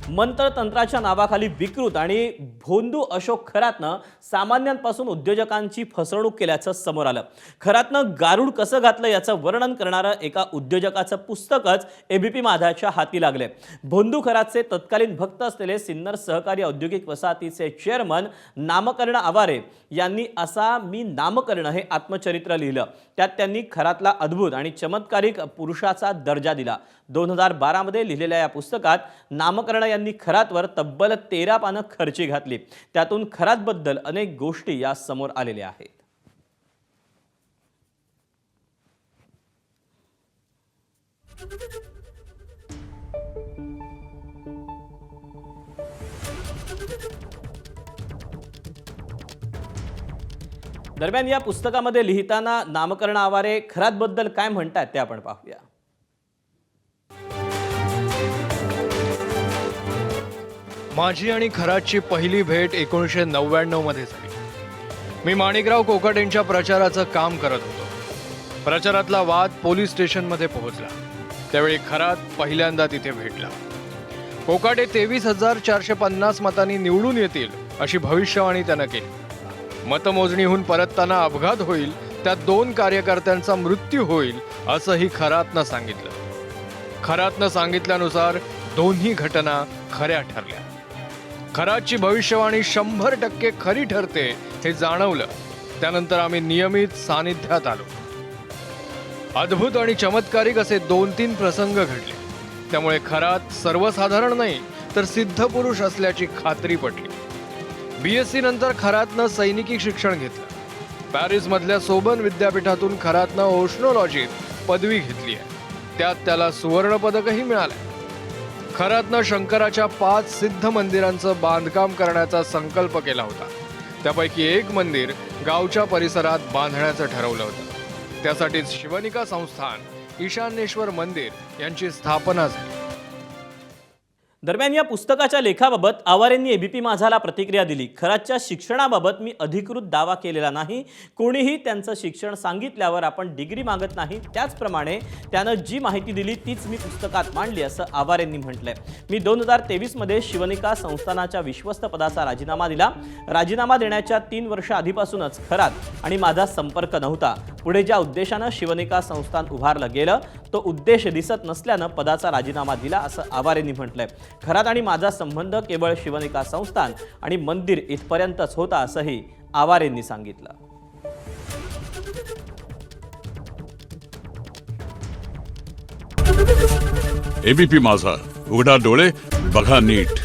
मंत्रतंत्राच्या नावाखाली विकृत आणि भोंदू अशोक खरातनं सामान्यांपासून उद्योजकांची फसवणूक केल्याचं समोर आलं। खरातनं गारुड कसं घातलं याचं वर्णन करणारं एका उद्योजकाचं पुस्तकच एबीपी माझाच्या हाती लागले। भोंदू खरातचे तत्कालीन भक्त असलेले सिन्नर सहकारी औद्योगिक वसाहतीचे चेअरमन नामकर्ण आवारे यांनी असा मी नामकर्ण हे आत्मचरित्र लिहिलं। त्यात त्यांनी खरातला अद्भुत आणि चमत्कारिक पुरुषाचा दर्जा दिला। 2012 मध्ये लिहिलेल्या या पुस्तकात नामकर्ण यांनी खरातवर तब्बल 13 पानं खर्ची घातली। त्यातून खरातबद्दल अनेक गोष्टी या समोर आलेल्या आहेत। दरम्यान या पुस्तकामध्ये लिहिताना नामकर्ण आवारे खरातबद्दल काय म्हणतात ते आपण पाहूया। माझी आणि खरातची पहिली भेट 1999 मध्ये झाली। मी माणिकराव कोकाटेंच्या प्रचाराचं काम करत होतो। प्रचारातला वाद पोलीस स्टेशनमध्ये पोहोचला। त्यावेळी खरात पहिल्यांदा तिथे भेटला। कोकाटे 23,450 मतांनी निवडून येतील अशी भविष्यवाणी त्यानं केली। मतमोजणीहून परतताना अपघात होईल, त्यात 2 कार्यकर्त्यांचा मृत्यू होईल असंही खरातनं सांगितलं। खरातनं सांगितल्यानुसार दोन्ही घटना खऱ्या ठरल्या। खरातची भविष्यवाणी 100% खरी ठरते हे जाणवलं। त्यानंतर आम्ही नियमित सानिध्यात आलो। अद्भुत आणि चमत्कारिक असे 2-3 प्रसंग घडले। त्यामुळे खरात सर्वसाधारण नाही तर सिद्ध पुरुष असल्याची खात्री पटली। BSc नंतर खरातनं सैनिकी शिक्षण घेतलं। पॅरिसमधल्या सोबन विद्यापीठातून खरातनं ओशनोलॉजीत पदवी घेतली आहे। त्यात त्याला सुवर्ण पदकही मिळालं। खरातनं शंकराच्या 5 सिद्ध मंदिरांचं बांधकाम करण्याचा संकल्प केला होता। त्यापैकी एक मंदिर गावच्या परिसरात बांधण्याचं ठरवलं होतं। त्यासाठीच शिवनिका संस्थान, ईशान्येश्वर मंदिर यांची स्थापना झाली। दरम्यान या पुस्तकाच्या लेखाबाबत आवारेंनी एबीपी माझाला प्रतिक्रिया दिली। खरातच्या शिक्षणाबाबत मी अधिकृत दावा केलेला नाही। कोणीही त्यांचं शिक्षण सांगितल्यावर आपण डिग्री मागत नाही। त्याचप्रमाणे त्यानं जी माहिती दिली तीच मी पुस्तकात मांडली असं आवारेंनी म्हटलंय। मी 2023 मध्ये शिवनिका संस्थानाच्या विश्वस्त पदाचा राजीनामा दिला। राजीनामा देण्याच्या 3 वर्ष आधीपासूनच खरात आणि माझा संपर्क नव्हता। पुढे ज्या उद्देशानं शिवनिका संस्थान उभारलं गेलं तो उद्देश दिसत नसल्यानं पदाचा राजीनामा दिला असं आवारेंनी म्हटलंय। खरात आणि माझा संबंध केवळ शिवनिका संस्थान आणि मंदिर इथपर्यंतच होता असंही आवारेंनी सांगितलं। एबीपी माझा, उघडा डोळे बघा नीट।